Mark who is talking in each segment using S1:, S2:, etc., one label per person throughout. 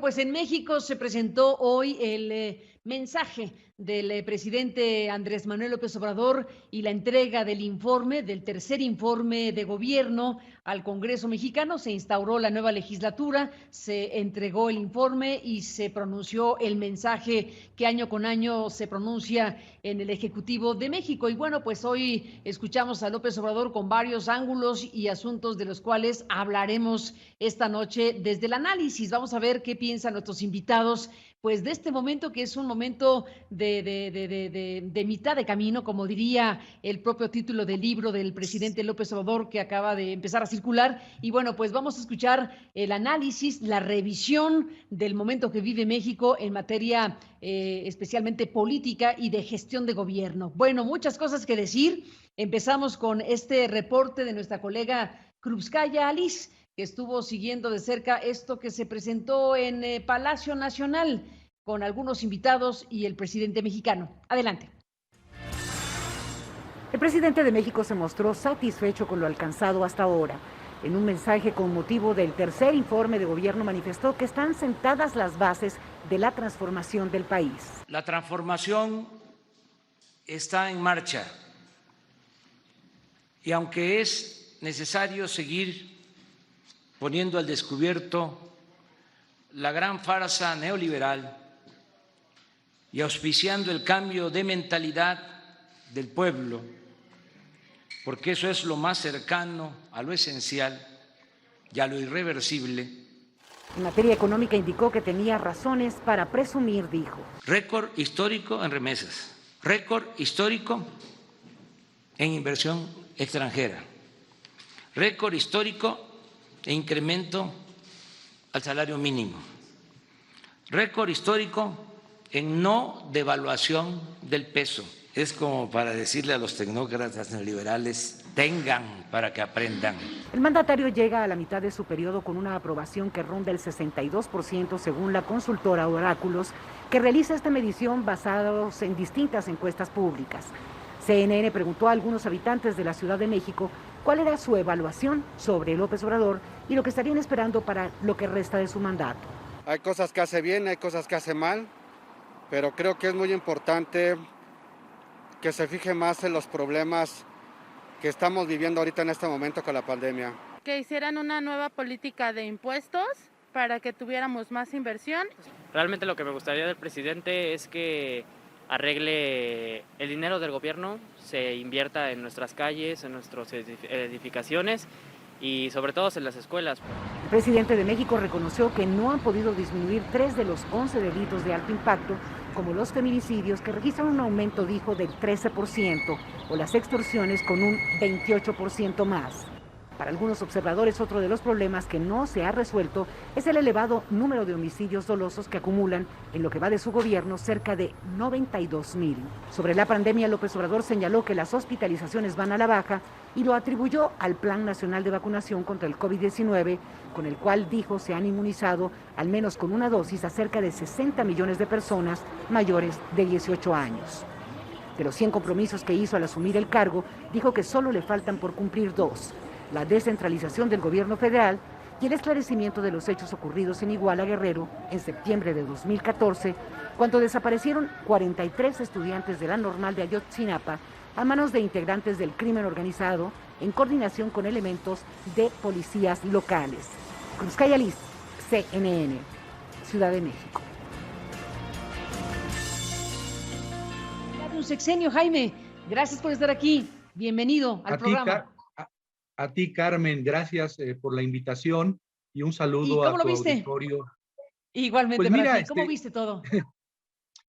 S1: Pues en México se presentó hoy el mensaje del presidente Andrés Manuel López Obrador y la entrega del informe, del tercer informe de gobierno al Congreso mexicano. Se instauró la nueva legislatura, se entregó el informe y se pronunció el mensaje que año con año se pronuncia en el Ejecutivo de México. Y bueno, pues hoy escuchamos a López Obrador con varios ángulos y asuntos de los cuales hablaremos esta noche desde el análisis. Vamos a ver qué piensan nuestros invitados, pues de este momento que es un momento de mitad de camino, como diría el propio título del libro del presidente López Obrador que acaba de empezar a circular. Y bueno, pues vamos a escuchar el análisis, la revisión del momento que vive México en materia especialmente política y de gestión de gobierno. Bueno, muchas cosas que decir. Empezamos con este reporte de nuestra colega Krupskaya Alice, que estuvo siguiendo de cerca esto que se presentó en Palacio Nacional con algunos invitados y el presidente mexicano. Adelante.
S2: El presidente de México se mostró satisfecho con lo alcanzado hasta ahora. En un mensaje con motivo del tercer informe de gobierno manifestó que están sentadas las bases de la transformación del país.
S3: La transformación está en marcha y aunque es necesario seguir poniendo al descubierto la gran farsa neoliberal y auspiciando el cambio de mentalidad del pueblo, porque eso es lo más cercano a lo esencial y a lo irreversible.
S2: En materia económica indicó que tenía razones para presumir, dijo.
S3: Récord histórico en remesas, récord histórico en inversión extranjera, récord histórico e incremento al salario mínimo, récord histórico en no devaluación del peso. Es como para decirle a los tecnócratas neoliberales, tengan para que aprendan.
S2: El mandatario llega a la mitad de su periodo con una aprobación que ronda el 62% según la consultora Oráculos, que realiza esta medición basados en distintas encuestas públicas. CNN preguntó a algunos habitantes de la Ciudad de México cuál era su evaluación sobre López Obrador y lo que estarían esperando para lo que resta de su mandato.
S4: Hay cosas que hace bien, hay cosas que hace mal, pero creo que es muy importante que se fije más en los problemas que estamos viviendo ahorita en este momento con la pandemia.
S5: Que hicieran una nueva política de impuestos para que tuviéramos más inversión.
S6: Realmente lo que me gustaría del presidente es que arregle el dinero del gobierno, se invierta en nuestras calles, en nuestras edificaciones y sobre todo en las escuelas.
S2: El presidente de México reconoció que no han podido disminuir 3 de los 11 delitos de alto impacto, como los feminicidios, que registran un aumento, dijo, del 13%, o las extorsiones con un 28% más. Para algunos observadores, otro de los problemas que no se ha resuelto es el elevado número de homicidios dolosos que acumulan en lo que va de su gobierno cerca de 92,000. Sobre la pandemia, López Obrador señaló que las hospitalizaciones van a la baja y lo atribuyó al Plan Nacional de Vacunación contra el COVID-19, con el cual, dijo, se han inmunizado al menos con una dosis a cerca de 60 millones de personas mayores de 18 años. De los 100 compromisos que hizo al asumir el cargo, dijo que solo le faltan por cumplir 2. La descentralización del gobierno federal y el esclarecimiento de los hechos ocurridos en Iguala, Guerrero, en septiembre de 2014, cuando desaparecieron 43 estudiantes de la Normal de Ayotzinapa a manos de integrantes del crimen organizado en coordinación con elementos de policías locales. Krupskaya Alice, CNN, Ciudad de México.
S1: Un sexenio, Jaime. Gracias por estar aquí. Bienvenido al programa.
S7: A ti, Carmen, gracias por la invitación y un saludo a tu auditorio.
S1: Igualmente, pues mira, para ti. ¿Cómo viste todo?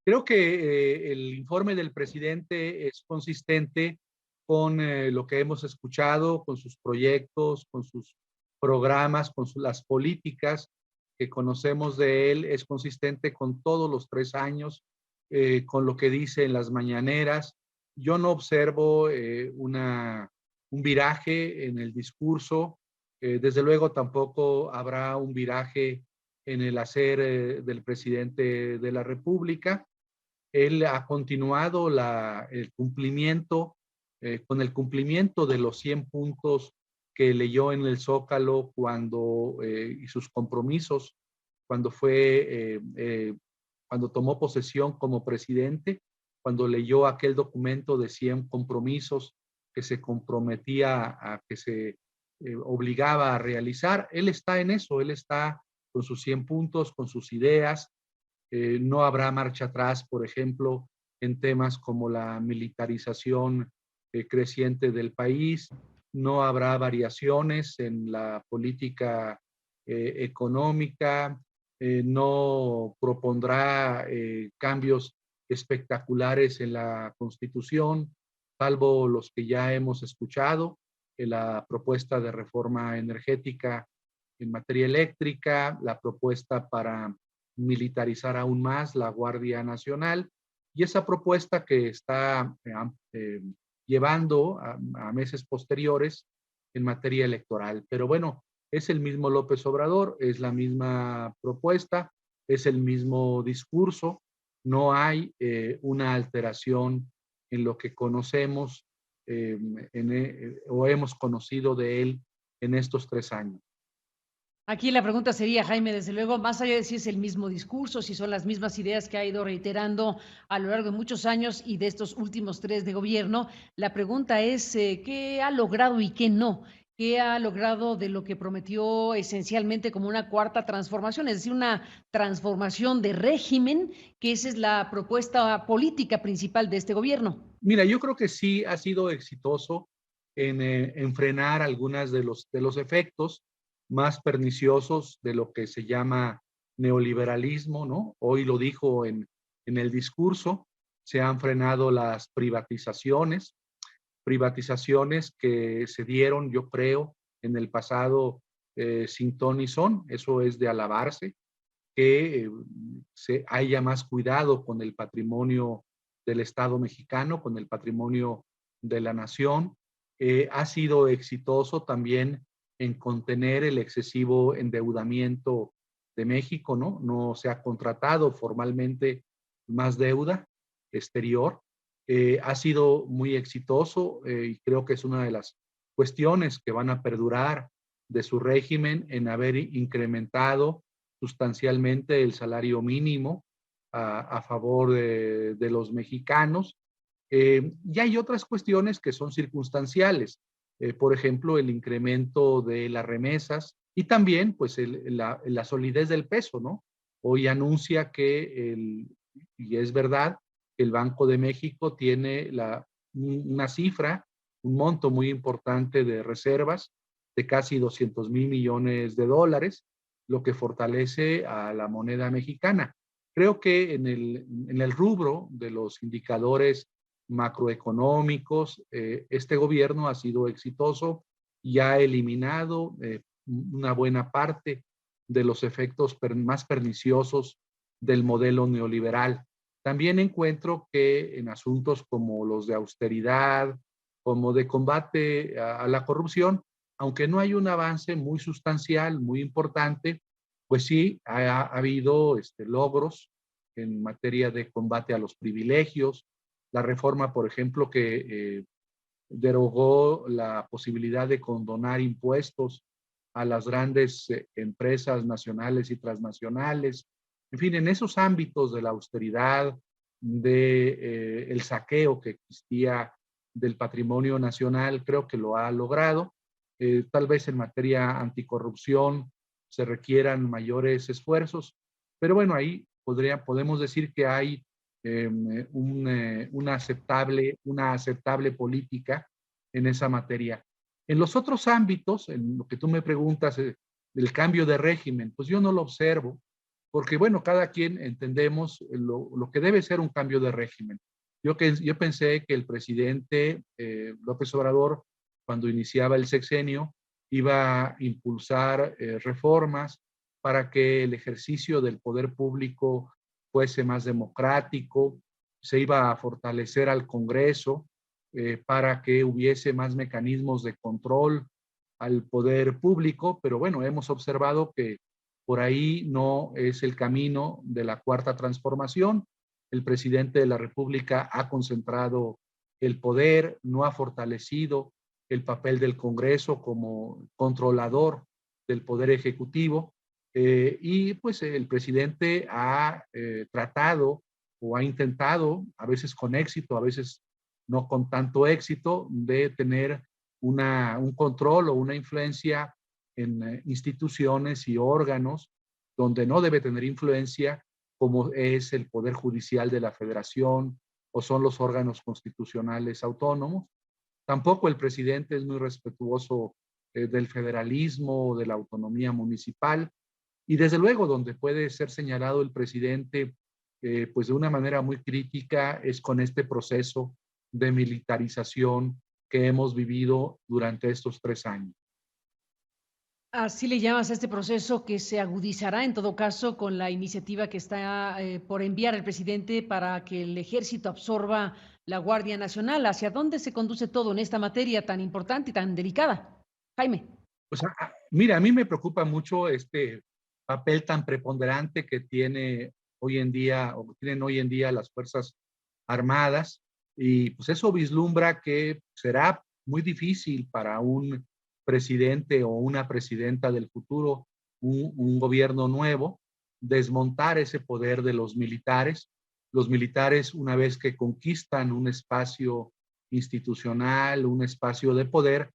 S7: Creo que el informe del presidente es consistente con lo que hemos escuchado, con sus proyectos, con sus programas, con las políticas que conocemos de él. Es consistente con todos los 3 años, con lo que dice en las mañaneras. Yo no observo un viraje en el discurso, desde luego tampoco habrá un viraje en el hacer del presidente de la República. Él ha continuado el cumplimiento, con el cumplimiento de los 100 puntos que leyó en el Zócalo cuando y sus compromisos cuando cuando tomó posesión como presidente, cuando leyó aquel documento de 100 compromisos que se comprometía a que se obligaba a realizar. Él está en eso, él está con sus 100 puntos, con sus ideas. No habrá marcha atrás, por ejemplo, en temas como la militarización creciente del país. No habrá variaciones en la política económica. No propondrá cambios espectaculares en la Constitución, salvo los que ya hemos escuchado, la propuesta de reforma energética en materia eléctrica, la propuesta para militarizar aún más la Guardia Nacional y esa propuesta que está llevando a meses posteriores en materia electoral. Pero bueno, es el mismo López Obrador, es la misma propuesta, es el mismo discurso, no hay una alteración en lo que conocemos o hemos conocido de él en estos 3 años.
S1: Aquí la pregunta sería, Jaime, desde luego, más allá de si es el mismo discurso, si son las mismas ideas que ha ido reiterando a lo largo de muchos años y de estos últimos 3 de gobierno, la pregunta es ¿qué ha logrado y qué no? ¿Qué ha logrado de lo que prometió esencialmente como una cuarta transformación, es decir, una transformación de régimen, que esa es la propuesta política principal de este gobierno?
S7: Mira, yo creo que sí ha sido exitoso en frenar algunas de los efectos más perniciosos de lo que se llama neoliberalismo, ¿no? Hoy lo dijo en el discurso, se han frenado las privatizaciones que se dieron, yo creo, en el pasado sin ton ni son. Eso es de alabarse, que se haya más cuidado con el patrimonio del Estado mexicano, con el patrimonio de la nación. Ha sido exitoso también en contener el excesivo endeudamiento de México, ¿no? No se ha contratado formalmente más deuda exterior. Ha sido muy exitoso y creo que es una de las cuestiones que van a perdurar de su régimen en haber incrementado sustancialmente el salario mínimo a favor de los mexicanos. Y hay otras cuestiones que son circunstanciales. Por ejemplo, el incremento de las remesas y también pues la solidez del peso, ¿no? Hoy anuncia que, y es verdad, que el Banco de México tiene una cifra, un monto muy importante de reservas de casi 200,000 millones de dólares, lo que fortalece a la moneda mexicana. Creo que en el rubro de los indicadores macroeconómicos, este gobierno ha sido exitoso y ha eliminado una buena parte de los efectos más perniciosos del modelo neoliberal. También encuentro que en asuntos como los de austeridad, como de combate a la corrupción, aunque no hay un avance muy sustancial, muy importante, pues sí ha habido logros en materia de combate a los privilegios, la reforma, por ejemplo, que derogó la posibilidad de condonar impuestos a las grandes empresas nacionales y transnacionales. En fin, en esos ámbitos de la austeridad, el saqueo que existía del patrimonio nacional, creo que lo ha logrado. Tal vez en materia anticorrupción se requieran mayores esfuerzos, pero bueno, ahí podemos decir que hay una aceptable política en esa materia. En los otros ámbitos, en lo que tú me preguntas, el cambio de régimen, pues yo no lo observo, porque bueno, cada quien entendemos lo que debe ser un cambio de régimen. Yo pensé que el presidente López Obrador, cuando iniciaba el sexenio, iba a impulsar reformas para que el ejercicio del poder público fuese más democrático, se iba a fortalecer al Congreso para que hubiese más mecanismos de control al poder público, pero bueno, hemos observado que por ahí no es el camino de la cuarta transformación. El presidente de la República ha concentrado el poder, no ha fortalecido el papel del Congreso como controlador del poder ejecutivo. Y pues el presidente ha tratado o ha intentado, a veces con éxito, a veces no con tanto éxito, de tener un control o una influencia en instituciones y órganos donde no debe tener influencia, como es el Poder Judicial de la Federación o son los órganos constitucionales autónomos. Tampoco el presidente es muy respetuoso del federalismo o de la autonomía municipal. Y desde luego, donde puede ser señalado el presidente, pues de una manera muy crítica, es con este proceso de militarización que hemos vivido durante estos 3 años.
S1: Así le llamas a este proceso que se agudizará en todo caso con la iniciativa que está por enviar el presidente para que el ejército absorba la Guardia Nacional. ¿Hacia dónde se conduce todo en esta materia tan importante y tan delicada? Jaime.
S7: Pues mira, a mí me preocupa mucho este papel tan preponderante que tiene hoy en día, o tienen hoy en día las Fuerzas Armadas, y pues eso vislumbra que será muy difícil para un presidente o una presidenta del futuro, un gobierno nuevo, desmontar ese poder de los militares. Los militares, una vez que conquistan un espacio institucional, un espacio de poder,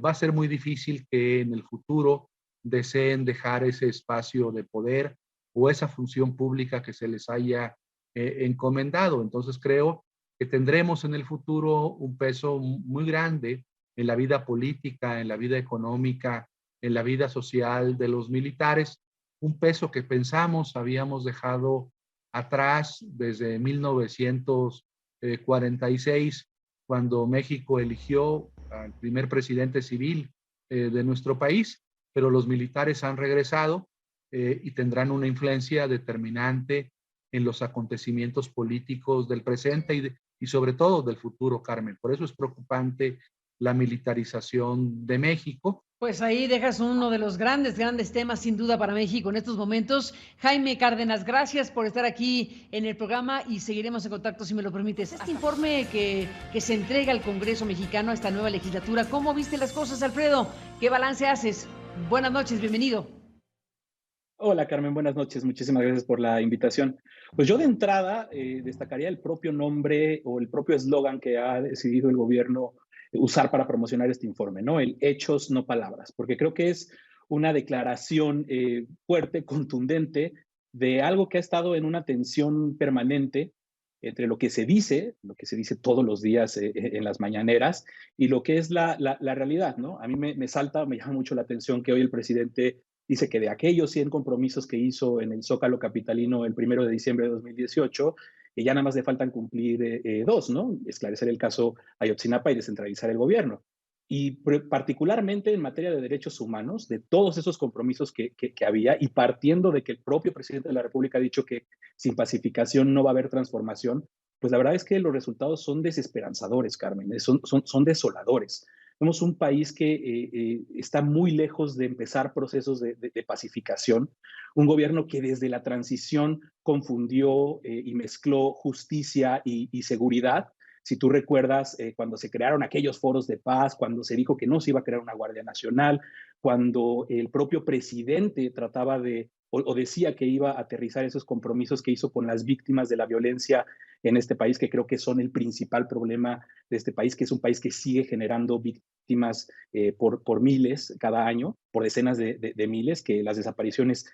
S7: va a ser muy difícil que en el futuro deseen dejar ese espacio de poder o esa función pública que se les haya encomendado. Entonces creo que tendremos en el futuro un peso muy grande en la vida política, en la vida económica, en la vida social de los militares, un peso que pensamos habíamos dejado atrás desde 1946, cuando México eligió al primer presidente civil de nuestro país, pero los militares han regresado y tendrán una influencia determinante en los acontecimientos políticos del presente y sobre todo del futuro, Carmen. Por eso es preocupante la militarización de México.
S1: Pues ahí dejas uno de los grandes temas sin duda para México en estos momentos. Jaime Cárdenas, gracias por estar aquí en el programa y seguiremos en contacto si me lo permites. Este informe que se entrega al Congreso mexicano a esta nueva legislatura, ¿cómo viste las cosas, Alfredo? ¿Qué balance haces? Buenas noches, bienvenido.
S8: Hola Carmen, buenas noches, muchísimas gracias por la invitación. Pues yo de entrada destacaría el propio nombre o el propio eslogan que ha decidido el gobierno usar para promocionar este informe, ¿no? El hechos, no palabras, porque creo que es una declaración fuerte, contundente, de algo que ha estado en una tensión permanente entre lo que se dice todos los días en las mañaneras y lo que es la realidad, ¿no? A mí me llama mucho la atención que hoy el presidente dice que de aquellos 100 compromisos que hizo en el Zócalo capitalino el 1 de diciembre de 2018, ya nada más le faltan cumplir 2, ¿no? Esclarecer el caso Ayotzinapa y descentralizar el gobierno. Y particularmente en materia de derechos humanos, de todos esos compromisos que había, y partiendo de que el propio presidente de la República ha dicho que sin pacificación no va a haber transformación, pues la verdad es que los resultados son desesperanzadores, Carmen, son desoladores. Vemos un país que está muy lejos de empezar procesos de pacificación, un gobierno que desde la transición confundió y mezcló justicia y seguridad. Si tú recuerdas, cuando se crearon aquellos foros de paz, cuando se dijo que no se iba a crear una Guardia Nacional, cuando el propio presidente trataba de, o decía que iba a aterrizar esos compromisos que hizo con las víctimas de la violencia en este país, que creo que son el principal problema de este país, que es un país que sigue generando víctimas por miles cada año, por decenas de miles, que las desapariciones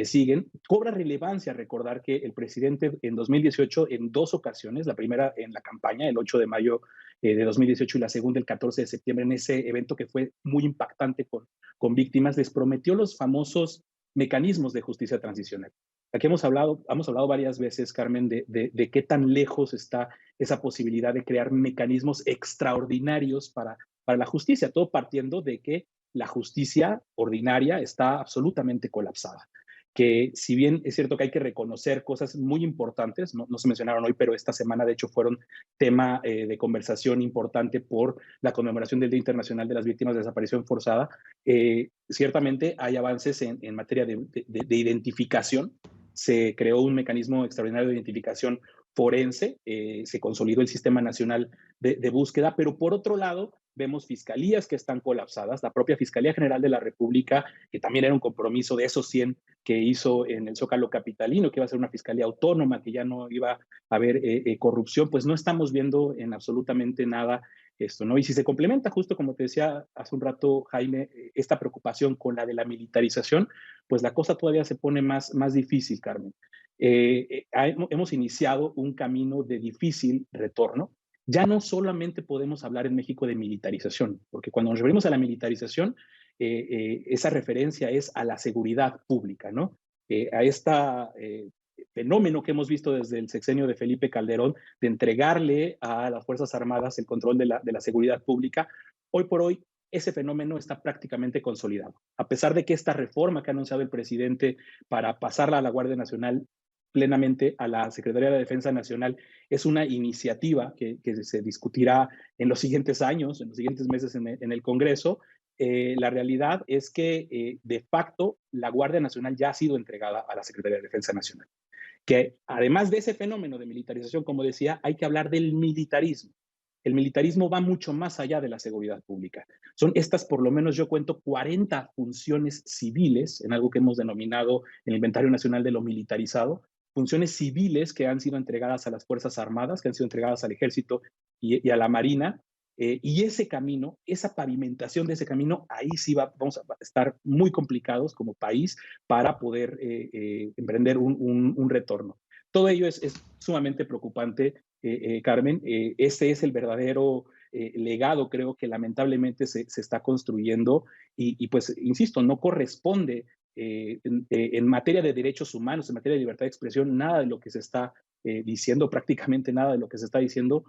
S8: siguen. Cobra relevancia recordar que el presidente en 2018, en 2 ocasiones, la primera en la campaña, el 8 de mayo de 2018 y la segunda el 14 de septiembre, en ese evento que fue muy impactante con víctimas, les prometió los famosos mecanismos de justicia transicional. Aquí hemos hablado varias veces, Carmen, de qué tan lejos está esa posibilidad de crear mecanismos extraordinarios para la justicia, todo partiendo de que la justicia ordinaria está absolutamente colapsada. Que si bien es cierto que hay que reconocer cosas muy importantes, no se mencionaron hoy, pero esta semana de hecho fueron tema de conversación importante por la conmemoración del Día Internacional de las Víctimas de Desaparición Forzada, ciertamente hay avances en materia de identificación. Se creó un mecanismo extraordinario de identificación forense, se consolidó el Sistema Nacional de Búsqueda, pero por otro lado, vemos fiscalías que están colapsadas, la propia Fiscalía General de la República, que también era un compromiso de esos 100 que hizo en el Zócalo capitalino, que iba a ser una fiscalía autónoma, que ya no iba a haber corrupción, pues no estamos viendo en absolutamente nada esto, ¿no? Y si se complementa, justo como te decía hace un rato, Jaime, esta preocupación con la de la militarización, pues la cosa todavía se pone más difícil, Carmen. Hemos iniciado un camino de difícil retorno. Ya no solamente podemos hablar en México de militarización, porque cuando nos referimos a la militarización, esa referencia es a la seguridad pública, ¿no? A este fenómeno que hemos visto desde el sexenio de Felipe Calderón, de entregarle a las Fuerzas Armadas el control de la seguridad pública. Hoy por hoy, ese fenómeno está prácticamente consolidado. A pesar de que esta reforma que ha anunciado el presidente para pasarla a la Guardia Nacional plenamente a la Secretaría de Defensa Nacional es una iniciativa que se discutirá en los siguientes años, en los siguientes meses en el Congreso. La realidad es que de facto la Guardia Nacional ya ha sido entregada a la Secretaría de Defensa Nacional. Que además de ese fenómeno de militarización, como decía, hay que hablar del militarismo. El militarismo va mucho más allá de la seguridad pública. Son estas, por lo menos yo cuento, 40 funciones civiles, en algo que hemos denominado el Inventario Nacional de lo Militarizado, funciones civiles que han sido entregadas a las Fuerzas Armadas, que han sido entregadas al Ejército y a la Marina, y ese camino, esa pavimentación de ese camino, ahí sí vamos a estar muy complicados como país para poder emprender un retorno. Todo ello es sumamente preocupante, Carmen. Ese es el verdadero legado, creo que lamentablemente se está construyendo y pues, insisto, no corresponde en materia de derechos humanos, en materia de libertad de expresión, nada de lo que se está diciendo, prácticamente nada de lo que se está diciendo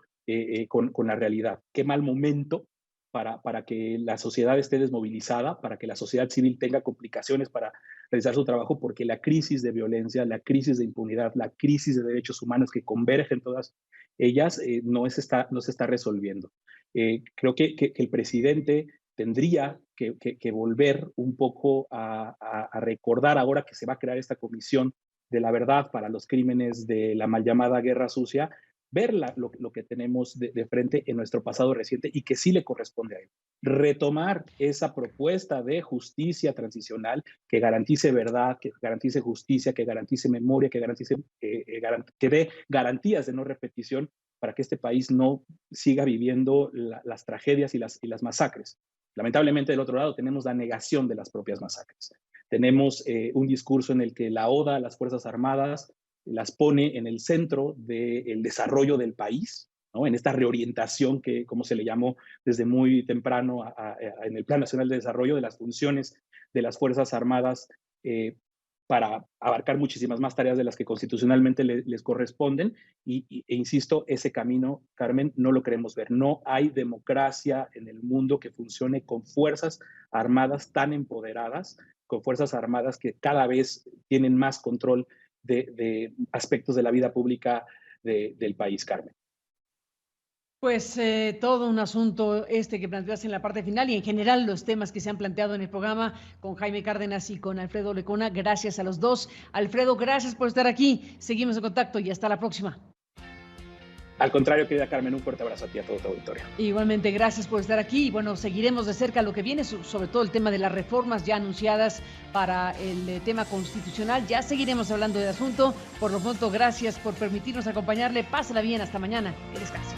S8: con la realidad. Qué mal momento para que la sociedad esté desmovilizada, para que la sociedad civil tenga complicaciones para realizar su trabajo, porque la crisis de violencia, la crisis de impunidad, la crisis de derechos humanos que convergen todas ellas no se está resolviendo. Creo que el presidente tendría que volver un poco a recordar, ahora que se va a crear esta comisión de la verdad para los crímenes de la mal llamada Guerra Sucia, ver lo que tenemos de frente en nuestro pasado reciente y que sí le corresponde a él. Retomar esa propuesta de justicia transicional que garantice verdad, que garantice justicia, que garantice memoria, que dé garantías de no repetición para que este país no siga viviendo las tragedias y las masacres. Lamentablemente, del otro lado, tenemos la negación de las propias masacres. Tenemos un discurso en el que la oda a las Fuerzas Armadas las pone en el centro del desarrollo del país, ¿no? En esta reorientación que, como se le llamó desde muy temprano en el Plan Nacional de Desarrollo, de las funciones de las Fuerzas Armadas para abarcar muchísimas más tareas de las que constitucionalmente les corresponden. E insisto, ese camino, Carmen, no lo queremos ver. No hay democracia en el mundo que funcione con Fuerzas Armadas tan empoderadas, con Fuerzas Armadas que cada vez tienen más control de aspectos de la vida pública del país, Carmen.
S1: Pues todo un asunto que planteas en la parte final y en general los temas que se han planteado en el programa con Jaime Cárdenas y con Alfredo Lecona. Gracias a los dos. Alfredo, gracias por estar aquí. Seguimos en contacto y hasta la próxima.
S8: Al contrario, querida Carmen, un fuerte abrazo a ti y a todo tu auditorio.
S1: Igualmente, gracias por estar aquí. Y bueno, seguiremos de cerca lo que viene, sobre todo el tema de las reformas ya anunciadas para el tema constitucional. Ya seguiremos hablando del asunto. Por lo pronto, gracias por permitirnos acompañarle. Pásala bien, hasta mañana. Que descanse.